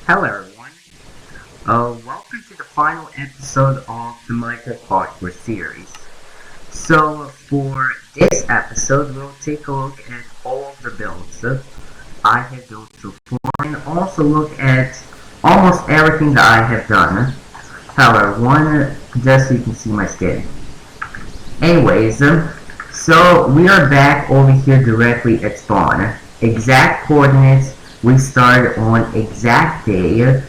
Hello everyone. Welcome to the final episode of the AstikorCarts series. So for this episode, we'll take a look at all of the builds I have built so far, and also look at almost everything that I have done. However, just so you can see my skin. Anyways, so we are back over here directly at spawn. Exact coordinates. We started on exact day,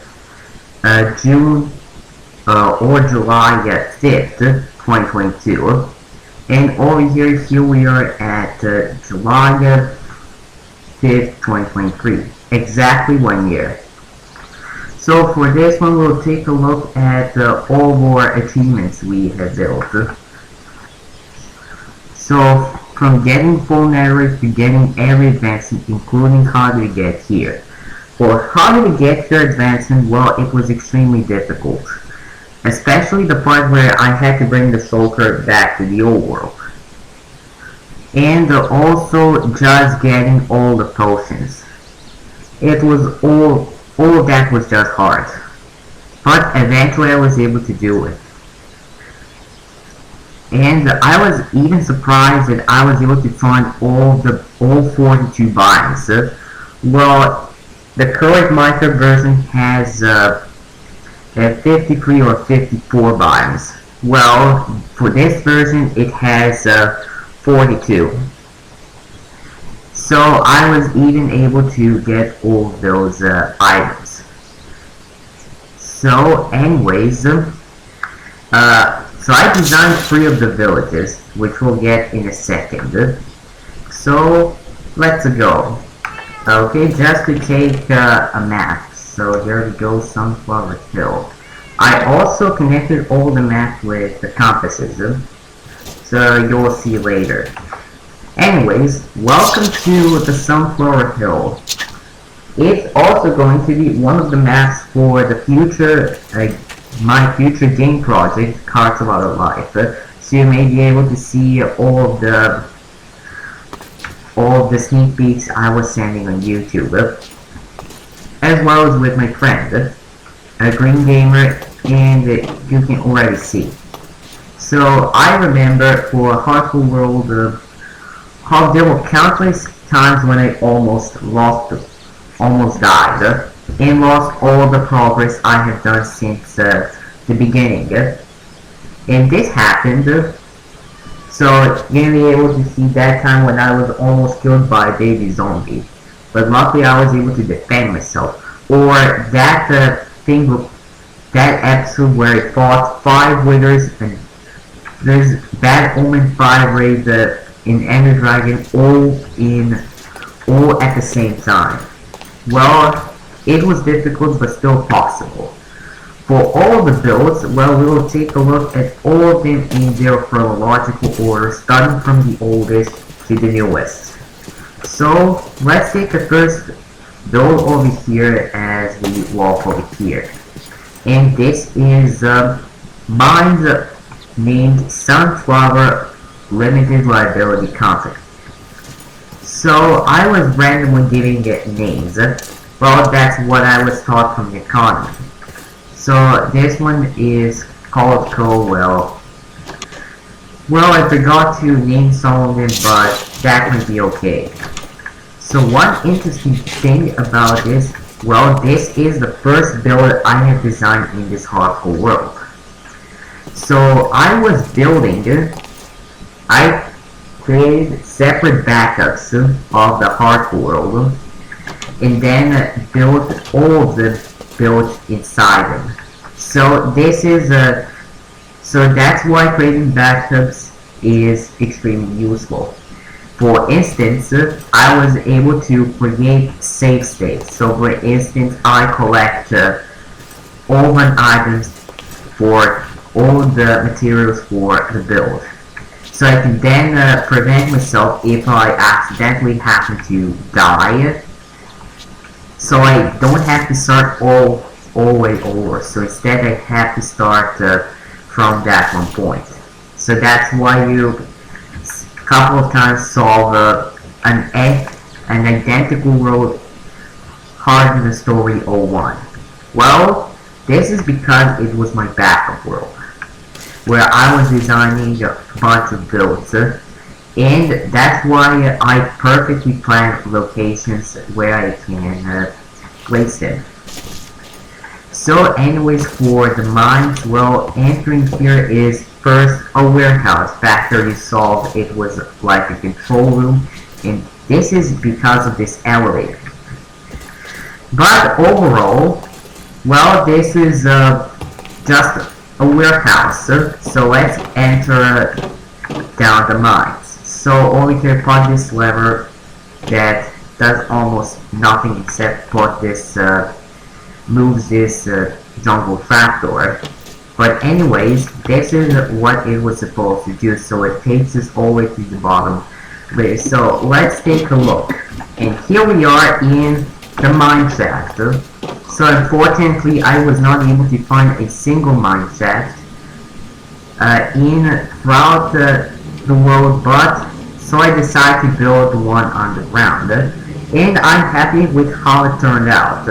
June or July 5th, 2022. And over here we are at July 5th, 2023. Exactly 1 year. So for this one, we'll take a look at all of our achievements we have built. So from getting full network to getting every advancement, including how do we get here. For how do we get here advancement, well, it was extremely difficult. Especially the part where I had to bring the shulker back to the old world. And also just getting all the potions. It was all of that was just hard. But eventually I was able to do it. And I was even surprised that I was able to find all 42 biomes. Well, the current Minecraft version has 53 or 54 biomes. Well, for this version it has 42. So I was even able to get all of those items. So anyways, so I designed 3 of the villages, which we'll get in a second. So let's go. Okay, just to take a map. So there we go, Sunflower Hill. I also connected all the maps with the compasses, so you'll see later. Anyways, welcome to the Sunflower Hill. It's also going to be one of the maps for the future, my future game project, Cards of Our Life. So you may be able to see all of the sneak peeks I was sending on YouTube, as well as with my friend, a Green Gamer, and you can already see. So I remember for Hardcore World, how there were countless times when I almost died, and lost all the progress I have done since the beginning. And this happened, so you'll be able to see that time when I was almost killed by a baby zombie. But luckily I was able to defend myself. Or that that episode where I fought 5 withers and there's Bad Omen 5 raid in Ender Dragon all at the same time. Well, it was difficult but still possible. For all the builds, well, we will take a look at all of them in their chronological order, starting from the oldest to the newest. So, let's take the first build over here as we walk over here. And this is mine named Sunflower Limited Liability Company. So, I was randomly giving it names. Well, that's what I was taught from the economy. So this one is called well, I forgot to name some of them, but that would be okay. So one interesting thing about this, well, this is the first build I have designed in this hardcore world. So I was building, I created separate backups of the hardcore world, and then built all of the built inside them. So this is so that's why creating backups is extremely useful. For instance, I was able to create save states. So for instance, I collect all my items for all the materials for the build. So I can then prevent myself if I accidentally happen to die. So I don't have to start all way over. So instead I have to start from that one point. So that's why you a couple of times solve an identical road hard in the story 01. Well, this is because it was my backup world, where I was designing a bunch of builds, and that's why I perfectly planned locations where I can place them. So anyways, for the mines, well, entering here is first a warehouse. Factory solved, it was like a control room, and this is because of this elevator. But overall, well, this is just a warehouse, so let's enter down the mines. So over here, put this lever that does almost nothing except put this moves this jungle trapdoor. But anyways, this is what it was supposed to do, so it takes us all the way to the bottom. So let's take a look. And here we are in the mine shaft. So unfortunately, I was not able to find a single mine shaft throughout the world, but so I decided to build one underground. And I'm happy with how it turned out.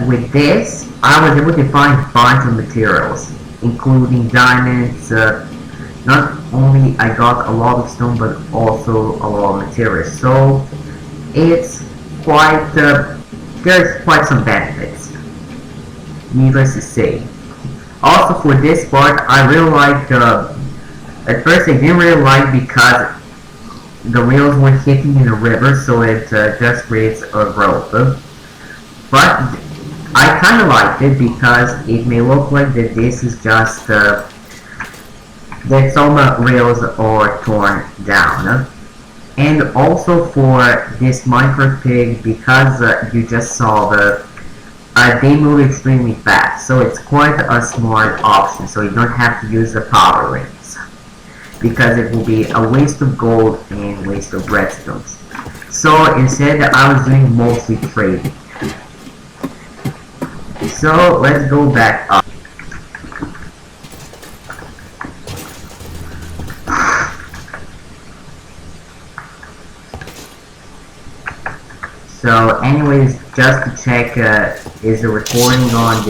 With this, I was able to find a bunch of materials, including diamonds. Not only I got a lot of stone, but also a lot of materials. So it's quite there's quite some benefits, needless to say. Also for this part, I really like. At first, I didn't really like because the wheels were hitting in the river, so it just creates a rope. But I kind of liked it because it may look like that this is just that some rails are torn down. And also for this Minecraft pig, because you just saw they move extremely fast, so it's quite a smart option, so you don't have to use the power rings, because it will be a waste of gold and waste of redstones. So instead I was doing mostly trading. So let's go back up. So anyways, just to check is the recording on,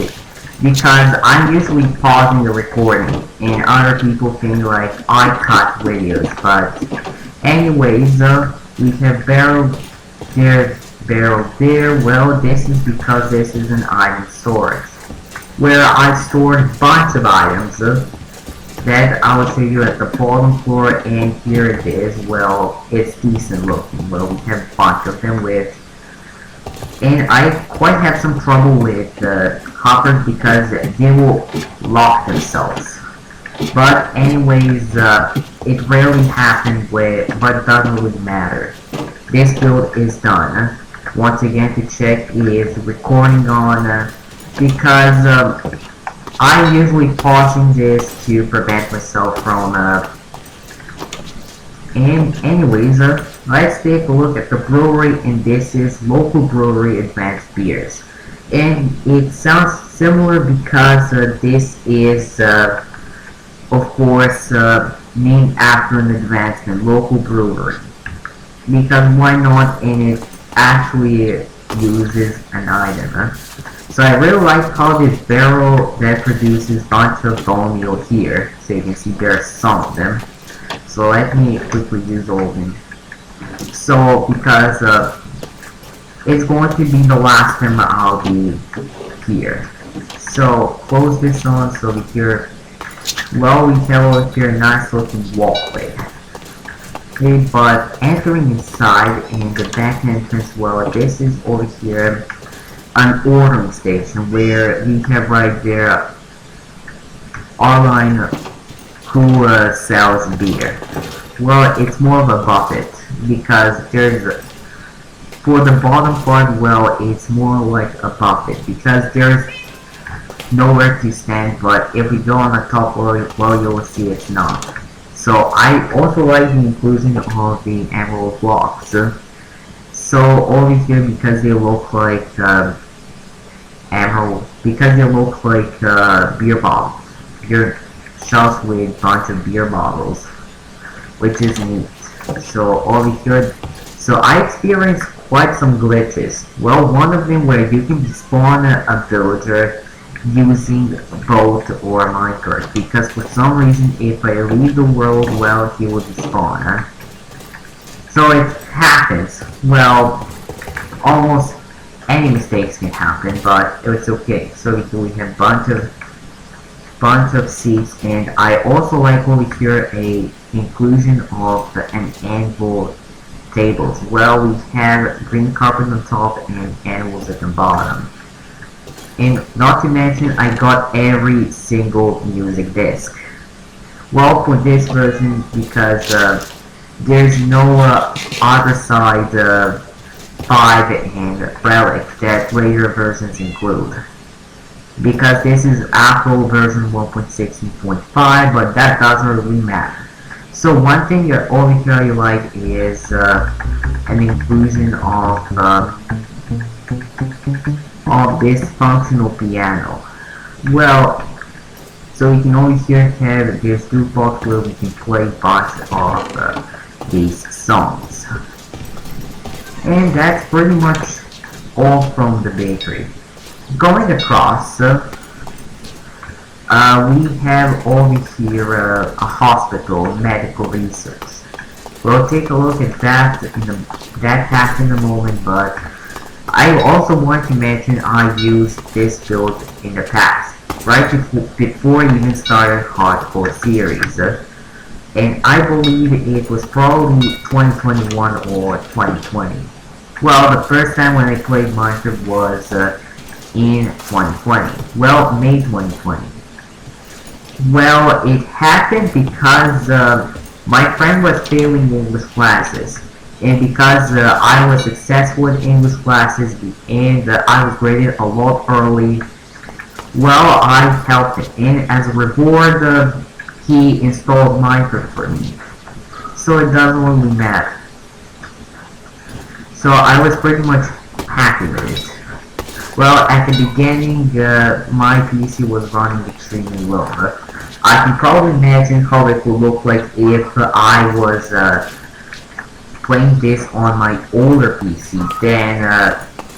because I'm usually pausing the recording and other people think like I cut videos, but anyways, we have barrel there. Well, this is because this is an item storage, where I stored a bunch of items that I will show you at the bottom floor, and here it is. Well, it's decent looking. Well, we have a bunch of them and I quite have some trouble with coppers because they will lock themselves. But anyways, it rarely happens but it doesn't really matter. This build is done. Once again, to check is recording on, because I'm usually pausing this to prevent myself from and anyways, let's take a look at the brewery, and this is Local Brewery Advanced Beers. And it sounds similar because this is, of course, named after an advancement, Local Brewery. Because why not, and it actually uses an item. So I really like how this barrel that produces a bunch of bone meal here. So you can see there are some of them. So let me quickly use all of them. So because it's going to be the last time I'll be here. So close this on. So we here, well, we have over here a nice looking walkway. Okay, but entering inside in the back entrance, well, this is over here an ordering station where we have right there our line who sells beer. Well, it's more of a buffet because there's, for the bottom part, well, it's more like a buffet because there's nowhere to stand, but if we go on the top, well, you'll see it's not. So I also like the inclusion of the emerald blocks. So over here, because they look like emerald, because they look like beer bottles, beer shelves with a bunch of beer bottles, which is neat. So over here, so I experienced quite some glitches. Well, one of them where you can spawn a villager using boat or minecart, because for some reason if I leave the world, well, he will despawn. So it happens. Well, almost any mistakes can happen, but it's okay. So we have bunch of seeds, and I also like over here a inclusion of an anvil tables. Well, we have green carpet on top and animals at the bottom. And not to mention, I got every single music disc. Well, for this version, because there's no other side 5 and relic that later versions include. Because this is Apple version 1.16.5, but that doesn't really matter. So one thing over here I like is an inclusion of this functional piano. Well, so we can over here have this jukebox where we can play a bunch of these songs. And that's pretty much all from the bakery. Going across, we have over here a hospital, medical research. We'll take a look at that task in a moment, but I also want to mention I used this build in the past, right before I even started hardcore series, and I believe it was probably 2021 or 2020. Well, the first time when I played Minecraft was in 2020. Well, May 2020. Well, it happened because my friend was failing English classes, and because I was successful in English classes and I was graded a lot early, well, I helped him, and as a reward, he installed Minecraft for me. So it doesn't really matter. So I was pretty much happy with it. Well, at the beginning, my PC was running extremely low. I can probably imagine how it would look like if I was playing this on my older PC. Then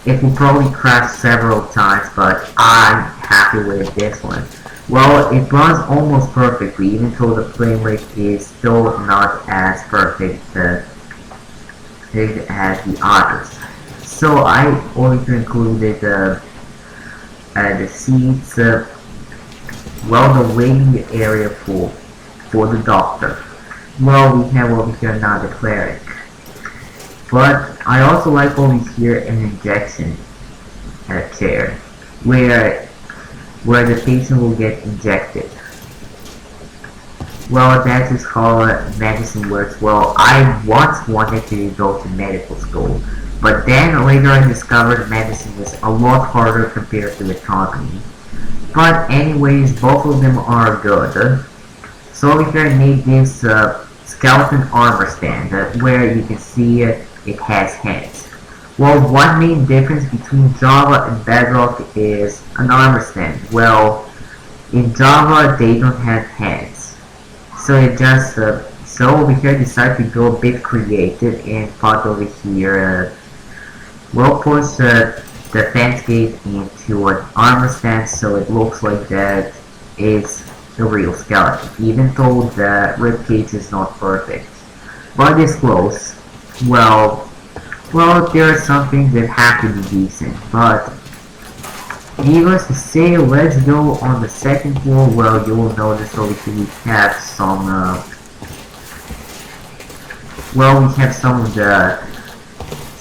it would probably crash several times, but I'm happy with this one. Well, it runs almost perfectly, even though the frame rate is still not as perfect as the others. So I also included the seats, well, the waiting area for the doctor. Well, we have over here now the cleric. But I also like over here an injection chair, where the patient will get injected. Well, that is how medicine works. Well, I once wanted to go to medical school, but then later I discovered medicine was a lot harder compared to economy. But anyways, both of them are good. So over here I made this skeleton armor stand, where you can see it has hands. Well, one main difference between Java and Bedrock is an armor stand. Well, in Java they don't have hands. So it just, so over here I decided to go a bit creative and thought over here, we'll push the fence gate into an armor stand so it looks like that it's the real skeleton, even though the ribcage is not perfect. But it's close. Well, there are some things that have to be decent, but needless to say, let's go on the second floor. Well, you will notice over here we have some, well, we have some of the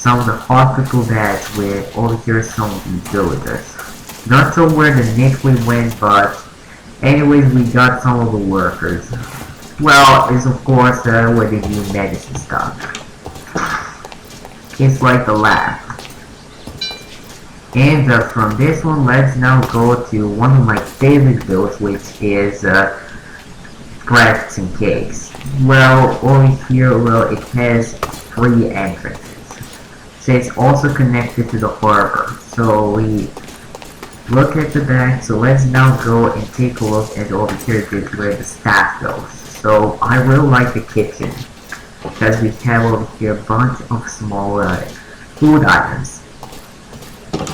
hospital beds with over here some of these villagers. Not sure where the Nickly went, but anyways, we got some of the workers. Well, it's of course where they do medicine stuff. It's like the lab. And from this one, let's now go to one of my favorite builds, which is breads and cakes. Well, over here, well, it has 3 entrances. So it's also connected to the harbor. So we look at the back. So let's now go and take a look at over here where the staff goes. So I really like the kitchen, because we have over here a bunch of small food items.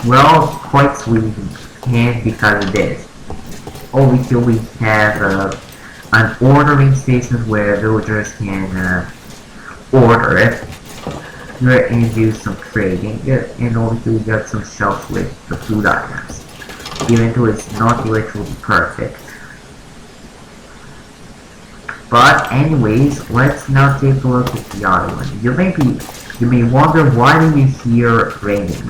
Well, quite sweet, and because of this. Over here we have an ordering station where villagers can order it. Here and do some trading, and over here we got some shelves with the food items. Even though it's not literally perfect. But anyways, let's now take a look at the other one. You may wonder why do you hear raining?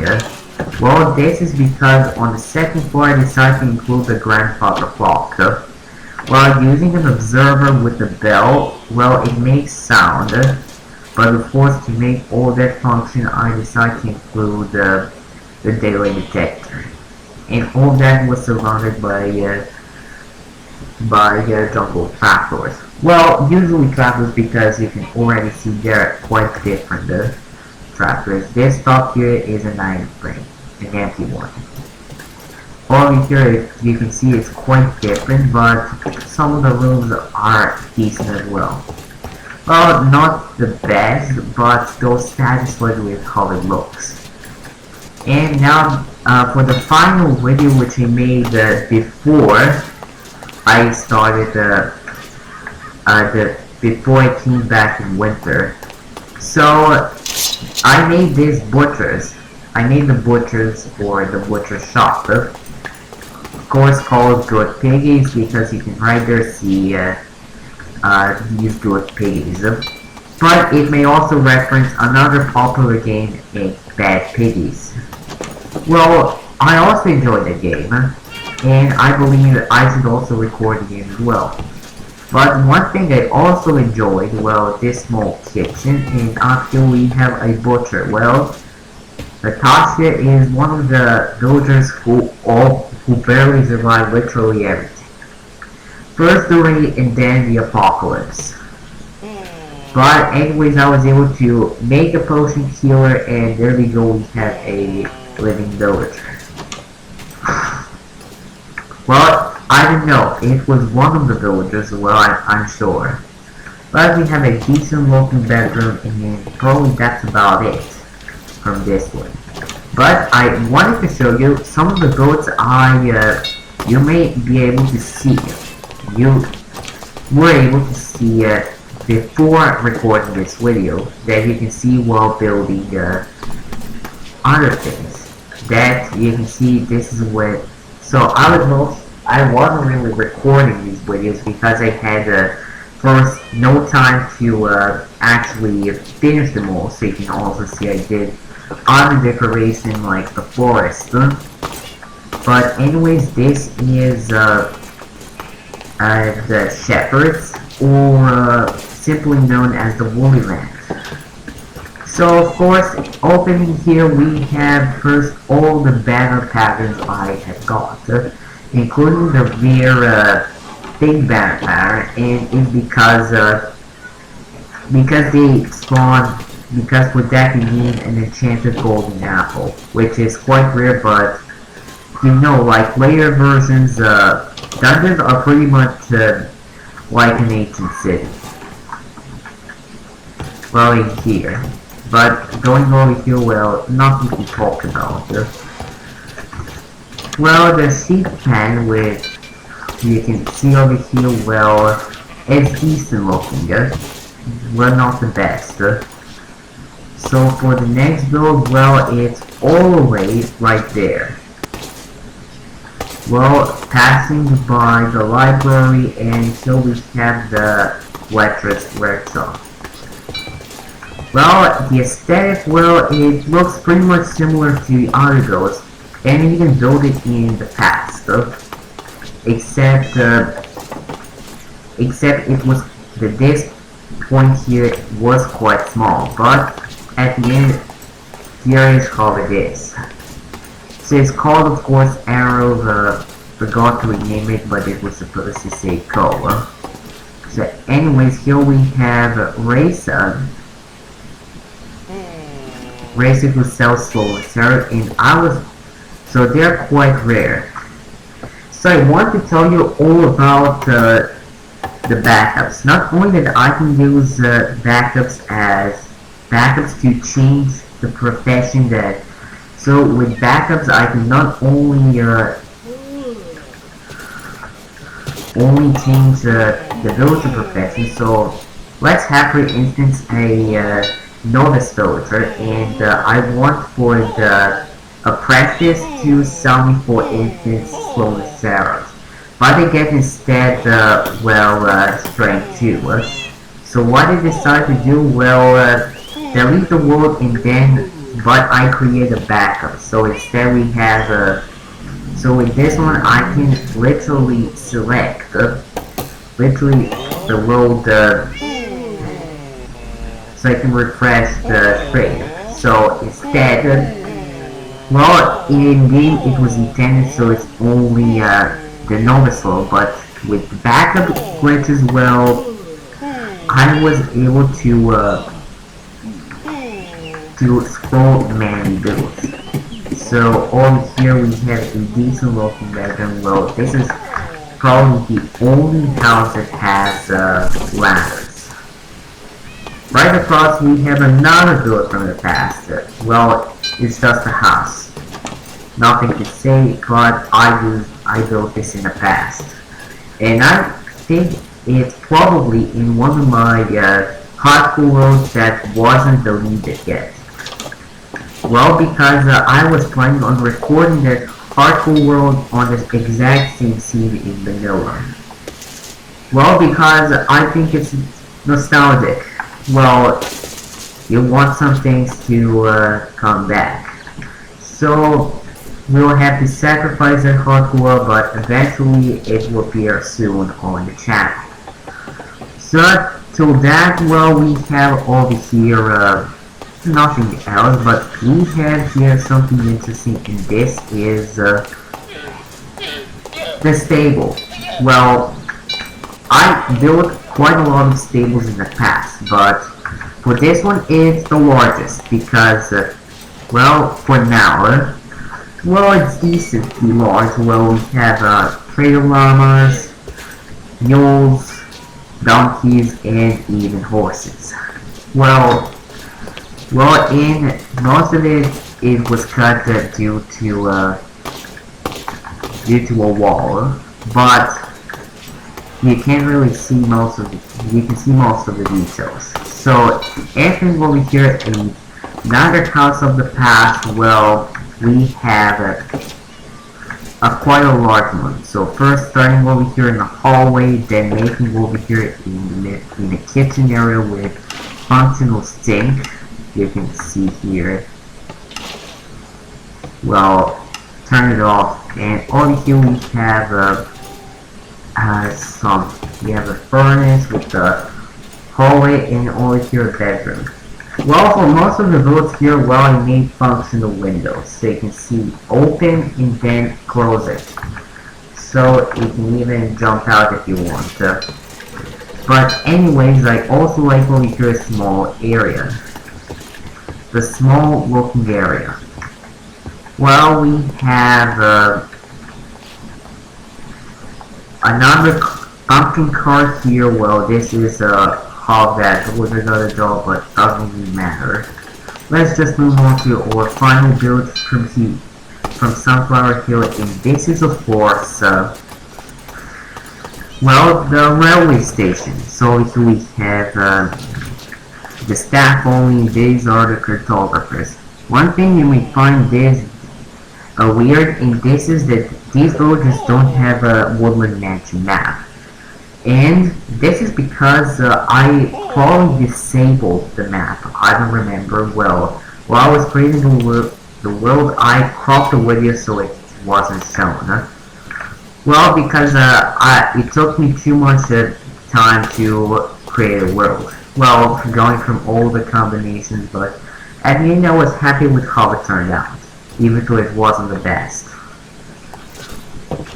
Well, this is because on the second floor I decided to include the grandfather clock. While using an observer with the bell, well, it makes sound, but of course to make all that function I decided to include the daily detector. And all that was surrounded by jungle trapdoors. Well, usually trapdoors because you can already see they're quite different trapdoors. This top here is an iron frame, an empty one. Over here you can see it's quite different, but some of the rooms are decent as well. Well, not the best, but still satisfied with how it looks. And now for the final video which I made before I started before I came back in winter. So I made these butchers. I made the butchers for the butcher shop. Of course called good piggies because you can right there see these good piggies. But it may also reference another popular game, Bad Piggies. Well, I also enjoyed the game, and I believe I should also record the game as well. But one thing I also enjoyed, well, this small kitchen, and up here we have a butcher. Well, Natasha is one of the villagers who barely survived literally everything. First the rain and then the apocalypse. But anyways, I was able to make a potion healer, and there we go, we have a living villager. Well, I don't know, it was one of the villagers, well, I'm sure. But we have a decent looking bedroom, and probably that's about it from this one. But I wanted to show you some of the goats you may be able to see. You were able to see before recording this video that you can see while building other things. That you can see this is what. So I wasn't really recording these videos because I had first no time to actually finish them all. So you can also see I did other decoration like the forest. But anyways, this is the shepherds, or simply known as the woolly land. So of course, opening here we have first all the banner patterns I have got, including the rare big banner pattern, and it's because they spawn. Because with that you need an enchanted golden apple, which is quite rare, but you know, like later versions, dungeons are pretty much like an ancient city. Well, in here. But going over here, well, nothing to talk about. Well, the sheep pen, which you can see over here, well, it's decent looking. Well, not the best. So for the next build, well, it's all the way right there. Well, passing by the library, and here we have the Lecherous workshop. Well, the aesthetic, well, it looks pretty much similar to the other builds, and you can build it in the past, except it was, this point here was quite small, but at the end, here is how it is. So it's called, of course, Arrow, forgot to rename it, but it was supposed to say Ko. So anyways, here we have Raisa who sells Soul Syrup, and so they're quite rare. So I want to tell you all about the backups. Not only that I can use backups to change the profession that, so with backups I can not only change the villager profession. So let's have for instance a novice villager, and I want for the apprentice to sell me for instance slowness arrows, but I get instead strength 2. So what I decide to do, delete the world, and then but I create a backup. So instead we have so with this one I can literally select literally the world, so I can refresh the trade. So instead, in game it was intended so it's only the novice level, but with backup glitches, I was able to scroll many builds. So over here we have a decent looking bedroom. This is probably the only house that has ladders. Right across we have another build from the past. It's just a house. Nothing to say, but I built this in the past. And I think it's probably in one of my hardcore worlds that wasn't deleted yet. Because I was planning on recording that hardcore world on this exact same scene in vanilla. Because I think it's nostalgic. You want some things to come back. So we'll have to sacrifice that hardcore world, but eventually it will appear soon on the channel. So till that, we have over here nothing else, but we have here something interesting, and this is the stable. I built quite a lot of stables in the past, but for this one it's the largest because, for now, it's decently large. We have trader llamas, mules, donkeys, and even horses. In most of it was cut due to a wall, but you can't really see most of it. You can see most of the details. So entering over here in another house of the past, we have quite a large one. So first starting over here in the hallway, then making over here in the kitchen area with functional sink. You can see here. Turn it off, and over here we have we have a furnace with the hallway, and over here a bedroom. For most of the builds here, I made functional windows, so you can see open and then close it. So you can even jump out if you want to. But anyways, I also like over here a small area. The small looking area. We have another pumpkin cart here. This is a hog that was another dog, but doesn't really matter. Let's just move on to our final build from Sunflower Hill, and this is of course the railway station. So here we have the staff only. These are the cartographers. One thing you may find this weird in this is that these villagers don't have a Woodland Mansion map. And this is because I probably disabled the map. I don't remember while I was creating the world, I cropped the video so it wasn't shown. Because it took me too much time to create a world. Going from all the combinations, but at the end I was happy with how it turned out, even though it wasn't the best.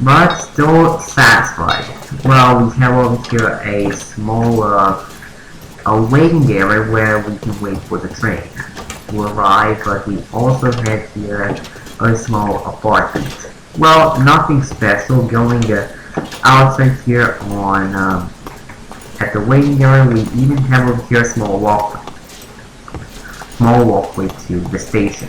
But still satisfied. We have over here a small waiting area where we can wait for the train to arrive, but we also have here a small apartment. Nothing special. Going outside here on at the waiting area, we even have over here a small walkway. small walkway to the station.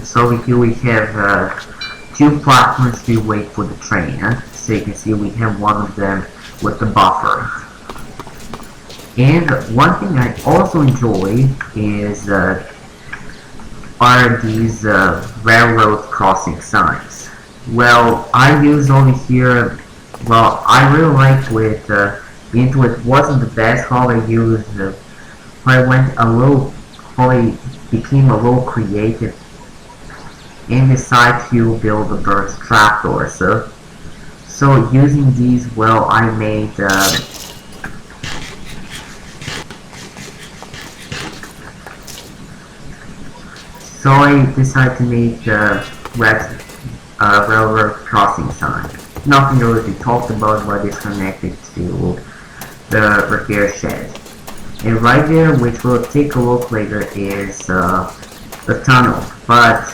So here we have two platforms to wait for the train. So you can see we have one of them with the buffer. And one thing I also enjoy is are these railroad crossing signs. Well, I use over here. Well, I really like with into it wasn't the best how I used. I went a little, how I became a little creative and decided to build a bird's trapdoor. So using these, well, I made. So I decided to make the railroad crossing sign. Nothing really to be talked about, but it's connected to the repair shed. And right there, which we'll take a look later, is the tunnel. But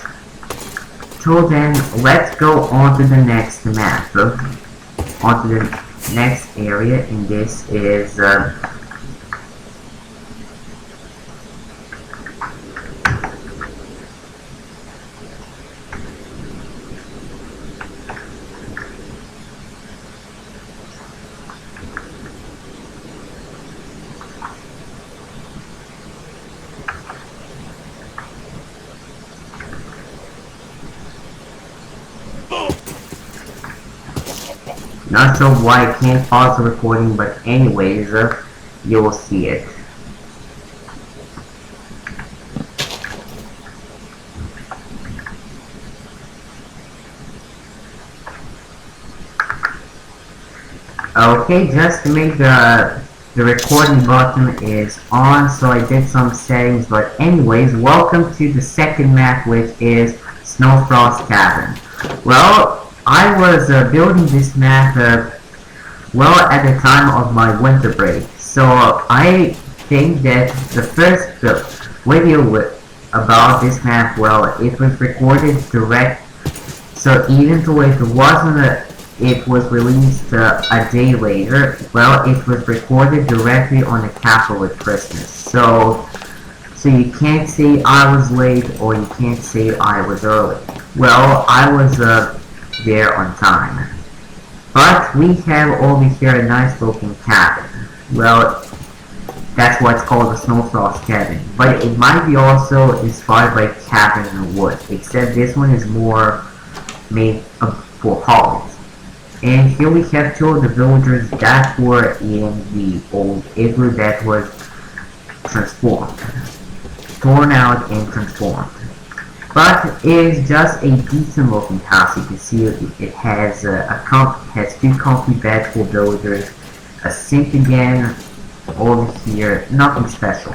till then, let's go on to the next map. On to the next area, and this is not sure why I can't pause the recording, but anyways, you will see it. Okay, just to make the recording button is on, so I did some settings, but anyways, welcome to the second map, which is Snowfrost Cavern. Well, I was building this map well at the time of my winter break, so I think that the first video about this map, well, it was recorded direct, so even though it was released a day later, well, it was recorded directly on the Capitol at Christmas, so you can't say I was late or you can't say I was early. Well, I was there on time. But we have over here a nice looking cabin. Well, that's what's called a Snowfrost cabin. But it might be also inspired by cabin in the woods, except this one is more made for holidays. And here we have two of the villagers that were in the old igloo that was transformed. Torn out and transformed. But it is just a decent looking house. You can see it has has two comfy beds for villagers, a sink again over here, nothing special.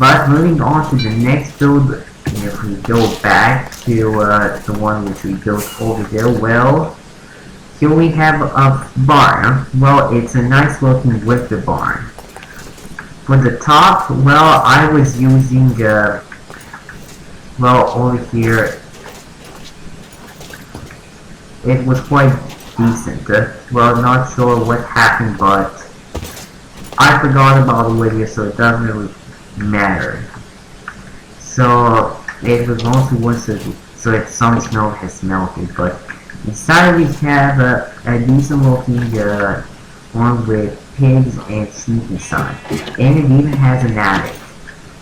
But moving on to the next build, if we go back to the one which we built over there, well, here we have a barn. Well, it's a nice looking wicker barn. For the top, well, I was using well, over here, it was quite decent. Well, not sure what happened, but I forgot about the video, so it doesn't really matter. So, it was mostly winter, so some snow has melted, but inside we have a decent looking one with pigs and sheep inside. And it even has an attic.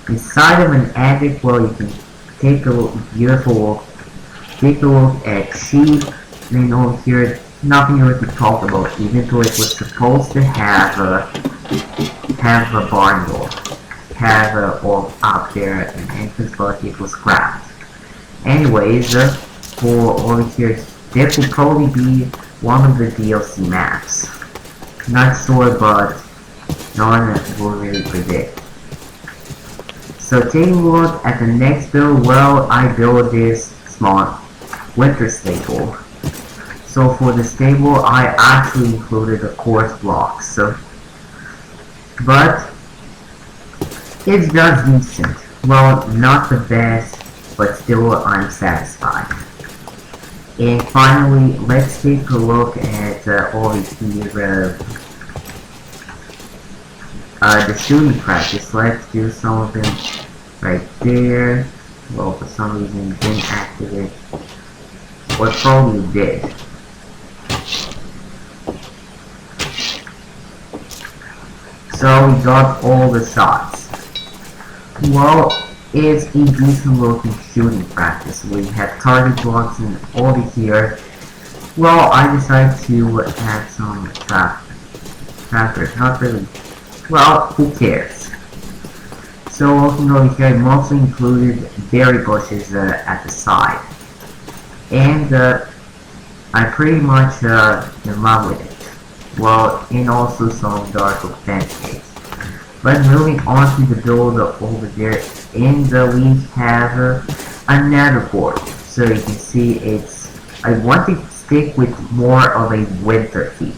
Inside of an attic, well, you can take a look at sheep, and over here, nothing really to talk about, even though it was supposed to have a barn door, or up there an entrance, but it was scrapped. Anyways, for over here, this will probably be one of the DLC maps. Not sure, but no one will really predict. So taking a look at the next build, well, I built this small winter stable. So for the stable, I actually included the course blocks. But it's just decent. Well, not the best, but still I'm satisfied. And finally, let's take a look at all here, the shooting practice. Let's do some of them right there. Well, for some reason it didn't activate. Or probably did. So we got all the shots. Well, it's a decent looking shooting practice. We have target blocks and over here. Well, I decided to add some trackers. Not really. Well, who cares? So looking over here, I mostly included berry bushes at the side. And I pretty much in love with it. Well, and also some dark oak pancakes. But moving on to the build over there, in the we have another board. So you can see I want to stick with more of a winter theme.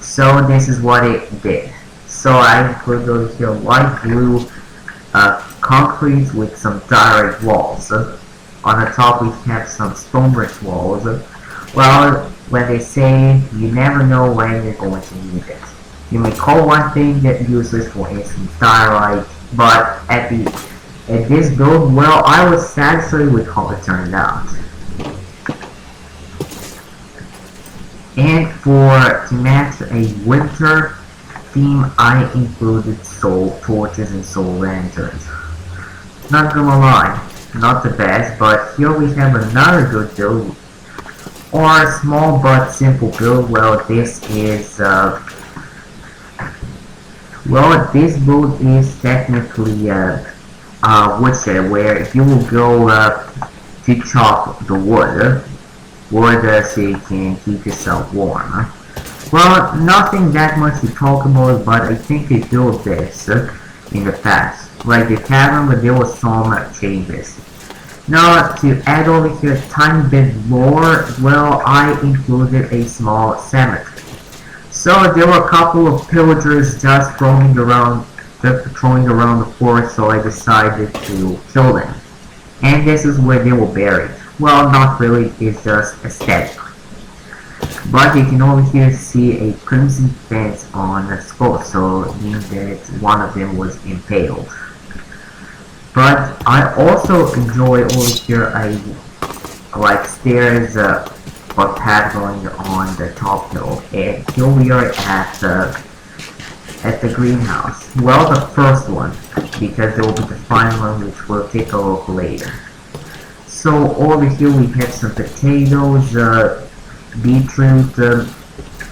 So this is what it did. So I included over here light blue concrete with some direct walls. On the top we have some stonebrick walls. Well, when they say you never know when you're going to need it. You may call one thing that useless, for instance diorite, but at this build, well, I was satisfied with how it turned out. And to match a winter theme, I included soul torches and soul lanterns. Not gonna lie, not the best, but here we have another good build, or a small but simple build. Well, this is this build is technically woodshed, where you will go to chop the wood so you can keep yourself warm. Well, nothing that much to talk about, but I think they built this in the past. Like the cabin, but there was some changes. Now, to add over here a tiny bit more, well, I included a small cemetery. So there were a couple of pillagers just patrolling around the forest, so I decided to kill them. And this is where they were buried. Well, not really, it's just aesthetic. But you can over here see a crimson fence on the skull, so it means that one of them was impaled. But I also enjoy over here like stairs or path going on the top hill. And here we are at the greenhouse. Well, the first one, because there will be the final one, which we'll take a look later. So over here we have some potatoes, beetroot,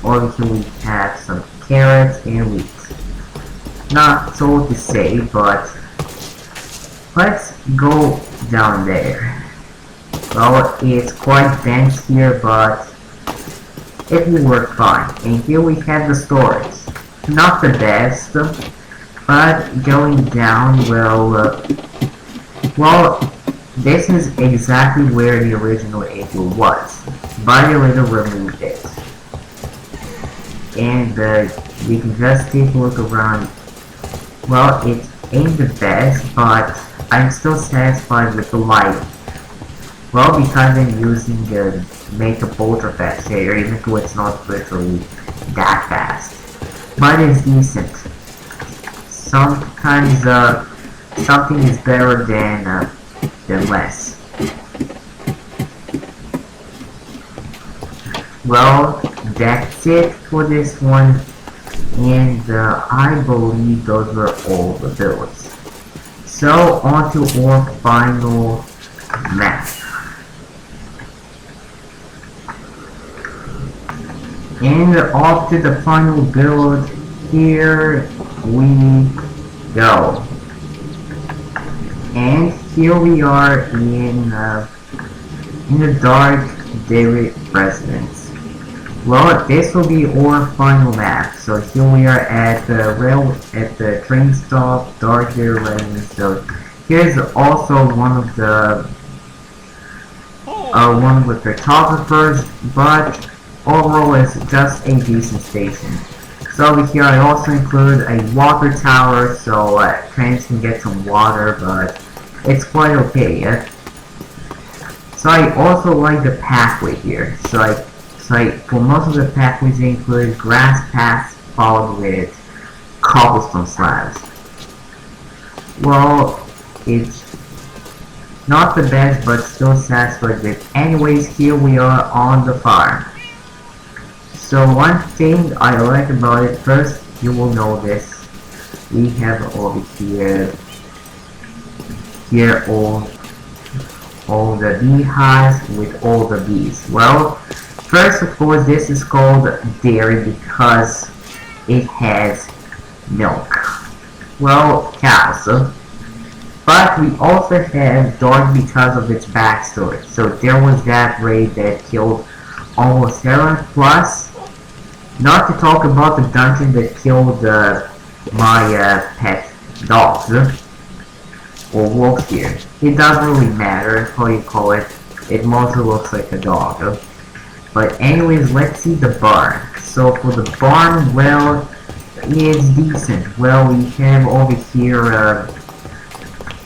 over here we have some carrots and wheat. Not so to say, but let's go down there. Well, it's quite dense here, but it will work fine. And here we have the storage. Not the best, but going down, well, this is exactly where the original igloo was, but they later removed it. And we can just take a look around. Well, it ain't the best, but I'm still satisfied with the lighting. Well, because I'm using the makeup ultra fast here, even though it's not literally that fast. But it's decent. Sometimes something is better than less. Well, that's it for this one, and I believe those were all the builds. So on to our final map. And off to the final build, here we go. And here we are in the dark David residence. Well, this will be our final map. So here we are at the train stop, dark David residence. So here's also one of the photographers, but overall it's just a decent station. So over here I also include a water tower, so trains can get some water, but it's quite okay. So I also like the pathway here. So for most of the pathways they include grass paths followed with cobblestone slabs. Well, it's not the best, but still satisfied with. Anyways, here we are on the farm. So one thing I like about it, first you will know this. We have over here all the beehives with all the bees. Well, first of course this is called dairy because it has milk. Well, cows. But we also have dog because of its backstory. So there was that raid that killed almost everyone, plus not to talk about the dungeon that killed my pet dogs or wolves here. It doesn't really matter how you call it. It mostly looks like a dog. But anyways, let's see the barn. So for the barn, well, it's decent. Well, we have over here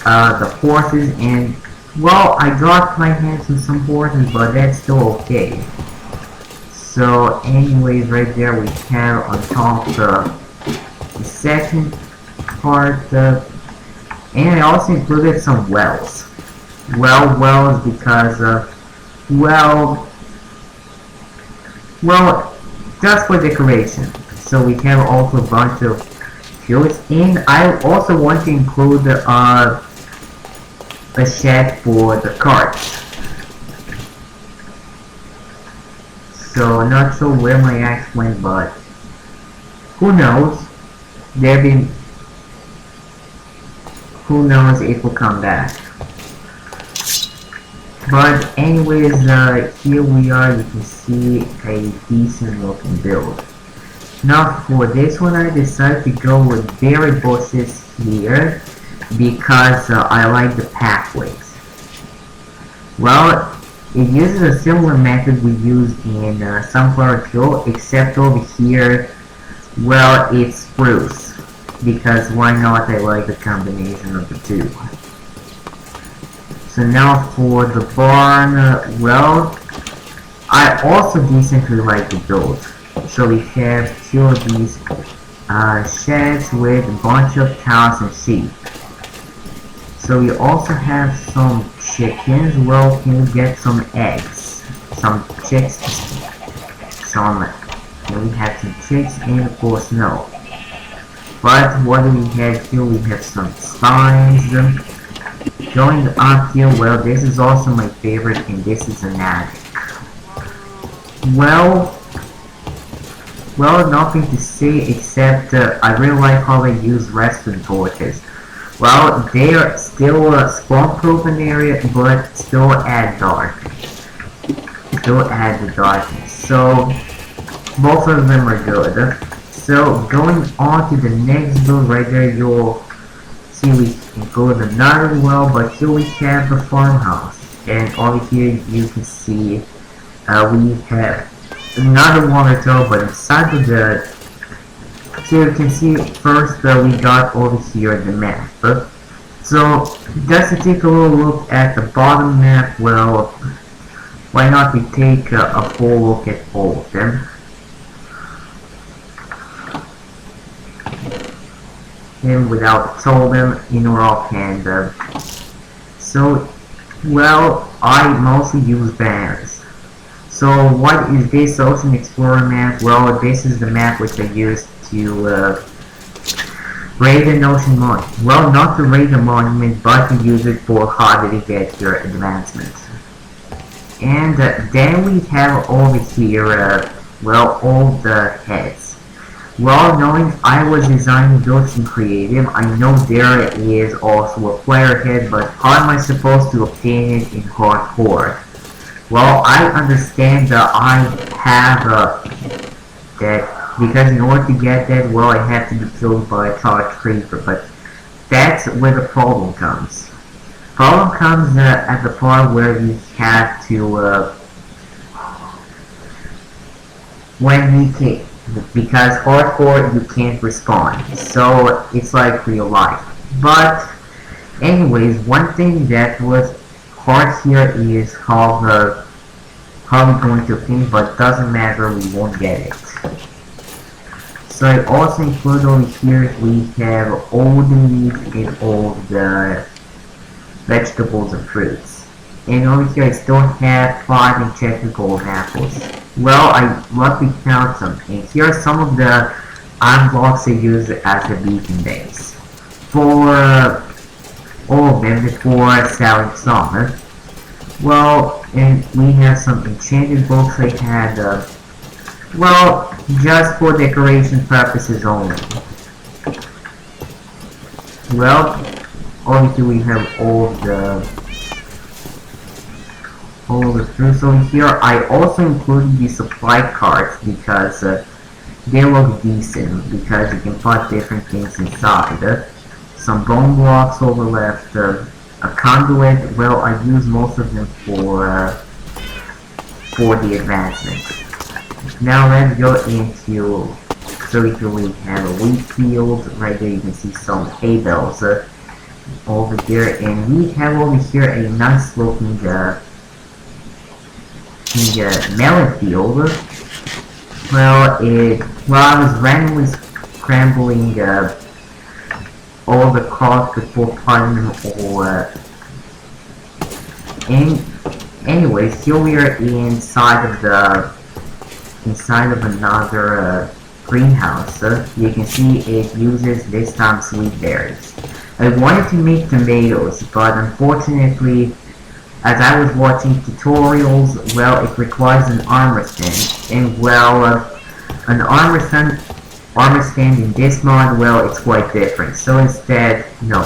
the horses, and well, I got my hands on some horses, but that's still okay. So anyways, right there we have on top the second part, and I also included some wells. Wells because, well, just for decoration. So we have also a bunch of fields, and I also want to include a shed for the carts. So not sure where my axe went, but who knows? Who knows it will come back. But anyways, here we are. You can see a decent looking build. Now for this one, I decided to go with berry bushes here because I like the pathways. Well, it uses a similar method we used in Sunflower Kill, except over here, well, it's spruce. Because why not? I like the combination of the two. So now for the barn, well, I also decently like the build. So we have two of these sheds with a bunch of cows and sheep. So we also have some chickens. Well, can we get some eggs? Some chicks? Can we have some chicks? And of course no. But what do we have here? We have some spines. Going up here, well, this is also my favorite, and this is an attic. Well, nothing to say except I really like how they use redstone torches. Well, they are still spawn-proof in the area, but still add darkness. Still add the darkness. So, both of them are good. So, going on to the next build right there, you'll see we include another well, but here we have the farmhouse. And over here you can see we have another water tower, but inside of the... So you can see first we got over here the map. So just to take a little look at the bottom map, well, why not we take a full look at all of them. And without totem in or offhand. So, well, I mostly use banners. So what is this Ocean Explorer map? Well, this is the map which I used to raid an ocean monument. Well, not to raid a monument, but to use it for how to get your advancement. And then we have over here, well, all the heads. Well, knowing I was designing builds in creative, I know there is also a player head, but how am I supposed to obtain it in hardcore? Well, I understand that I have that, because in order to get that, well, I have to be killed by a charged creeper, but that's where the problem comes. Problem comes at the part where we have to, when we kick. Because hardcore you can't respawn, so it's like real life. But anyways, one thing that was hard here is how we're going to think, but doesn't matter, we won't get it. So I also include over here we have all the meat and all the vegetables and fruits. And over here I still have 5 enchanted golden apples. Well, I luckily found some, and here are some of the iron blocks I use as a beacon base. For all of them before selling some. Well, and we have some enchanted books I had, well, just for decoration purposes only. Well, over here we have all the fruits over here. I also included the supply carts because they look decent, because you can put different things inside. Some bone blocks over left, a conduit. Well, I use most of them for the advancement. Now let's go into, so here we have a wheat field. Right there you can see some hay bales over there, and we have over here a nice looking melon field. Well, I was randomly scrambling all the crops before planting them all. Anyways, here we are inside of another greenhouse. You can see it uses this time sweet berries. I wanted to make tomatoes, but unfortunately, as I was watching tutorials, well, it requires an armor stand, and well, an armor stand in this mod, well, it's quite different. So instead, no.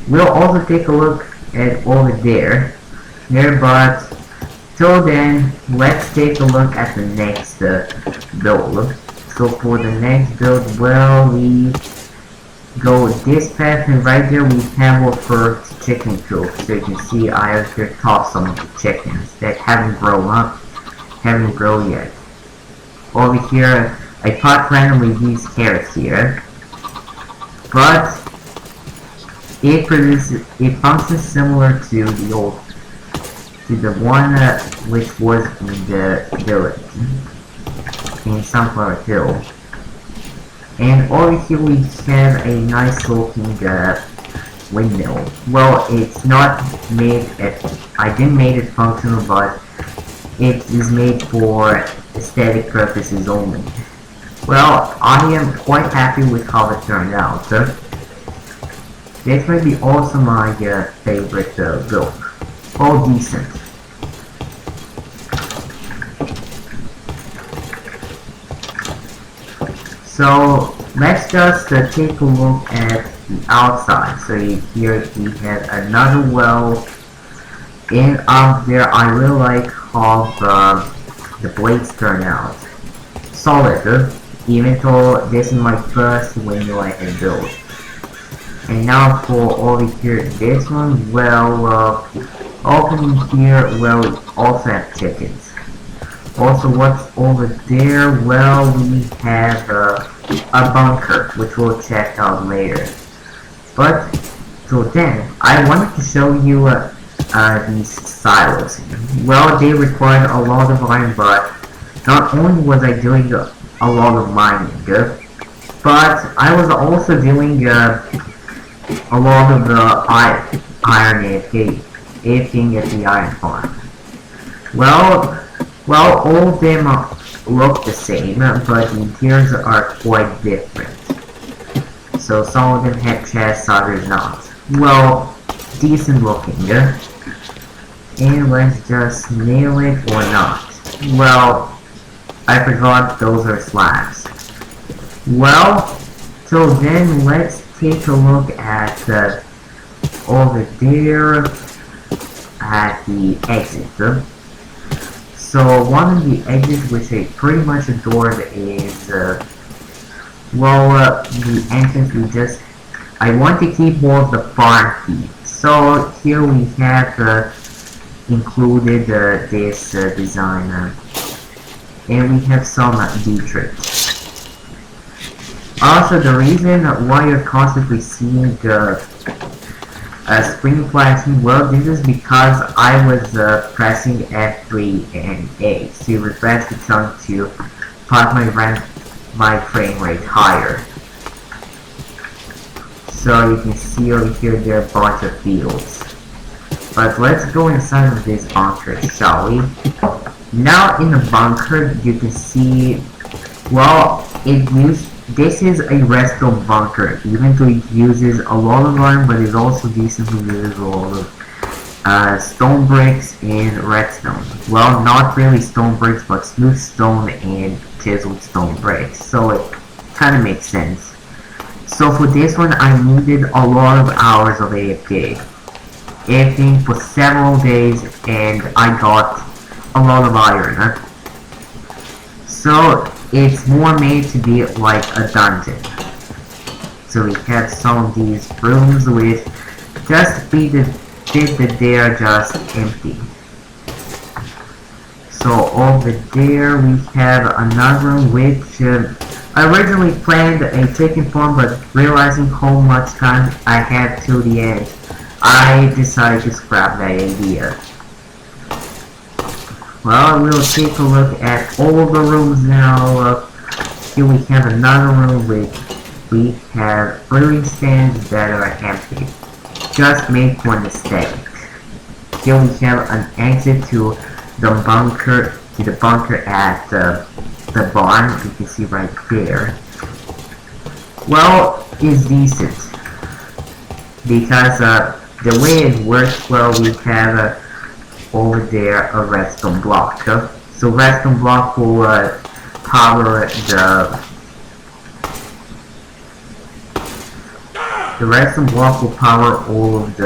We'll also take a look at over there, but till then, let's take a look at the next build. So for the next build, well, we go this path, and right there we have our first chicken coop. So you can see I have here tossed some of the chickens that haven't grown yet. Over here, I put randomly these carrots here, but it functions similar to the one which was in the village, in Sunflower Hill. And over here we have a nice looking windmill. Well, it's not made I didn't make it functional, but it is made for aesthetic purposes only. Well, I am quite happy with how it turned out. This might be also my favorite build. All decent. So let's just take a look at the outside. So here we have another well, and up there I really like how the blades turn out. Solid, even though this is my first window I can build. And now for over here, this one, well, opening here, well, we also have chickens. Also, what's over there? Well, we have a bunker, which we'll check out later. But, till then, I wanted to show you these silos. Well, they required a lot of iron, but not only was I doing a lot of mining, but I was also doing a lot of the iron AFKing at the iron farm. Well, all of them look the same, but the interiors are quite different. So some of them have chests, others not. Well, decent looking, and let's just nail it or not. Well, I forgot those are slabs. Well, so then let's take a look at over there at the exit. So one of the edges which I pretty much adored is, the entrance I want to keep more of the farm feed. So here we have included this design, and we have some details. Also, the reason why you're constantly seeing screen flashing, well, this is because I was pressing F3 and A to refresh the chunk to put my frame rate higher. So you can see over here there are a bunch of fields. But let's go inside of this bunker, shall we? Now in the bunker, you can see, well, this is a redstone bunker, even though it uses a lot of iron, but it also decently uses a lot of stone bricks and redstone. Well, not really stone bricks, but smooth stone and chiseled stone bricks, so it kind of makes sense. So for this one, I needed a lot of hours of AFK. AFKing for several days, and I got a lot of iron. So it's more made to be like a dungeon. So we have some of these rooms with just fit that they are just empty. So over there we have another room which I originally planned a chicken farm, but realizing how much time I had till the end, I decided to scrap that idea. Well, we'll take a look at all the rooms now. Here we have another room which we have brewing stands that are empty. Just made for an aesthetic. Here we have an exit to the bunker at the barn. You can see right there. Well, it's decent because the way it works, well, we have over there a redstone block. So redstone block will power the redstone block will power all of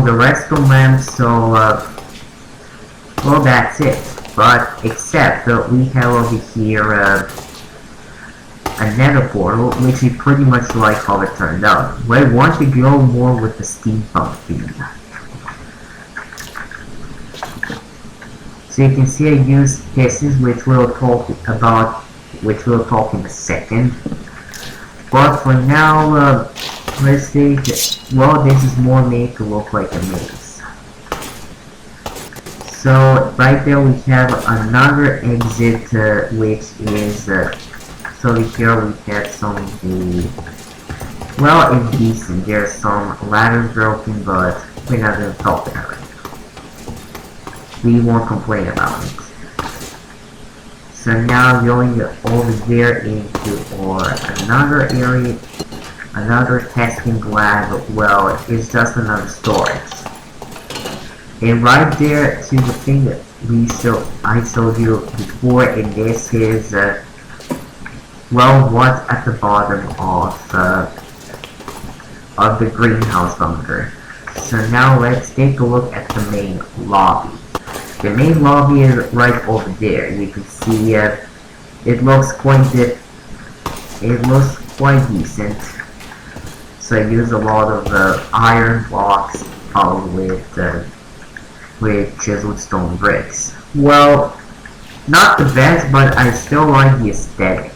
the redstone lamps. So well, that's it. But except that we have over here a nether portal, which is pretty much like how it turned out. We want to go more with the steampunk theme. So you can see I use pieces, which we'll talk in a second. But for now, let's take, well, this is more made to look like a maze. So right there we have another exit, which is so here we have some of the, well, it's decent. There's some ladders broken, but we're not going to talk about it. We won't complain about it. So now going over there into another area, another testing lab. Well, it's just another storage. And right there to the thing that I showed you before, and this is well, what's at the bottom of the greenhouse bunker. So now let's take a look at the main lobby. The main lobby is right over there. You can see it looks quite decent. So I use a lot of iron blocks with chiseled stone bricks. Well, not the best, but I still like the aesthetic.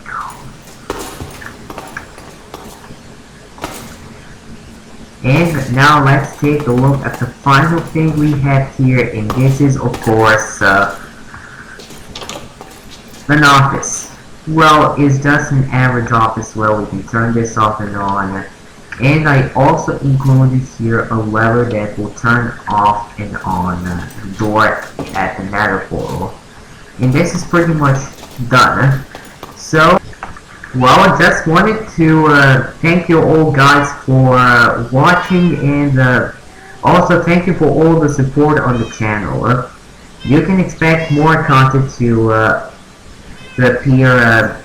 And now let's take a look at the final thing we have here, and this is of course an office. Well, it's just an average office where we can turn this off and on. And I also included here a lever that will turn off and on the door at the nether portal. And this is pretty much done. So, well, I just wanted to thank you all guys for watching, and also thank you for all the support on the channel. You can expect more content to appear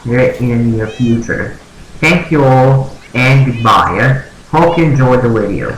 here in the near future. Thank you all, and goodbye. Hope you enjoyed the video.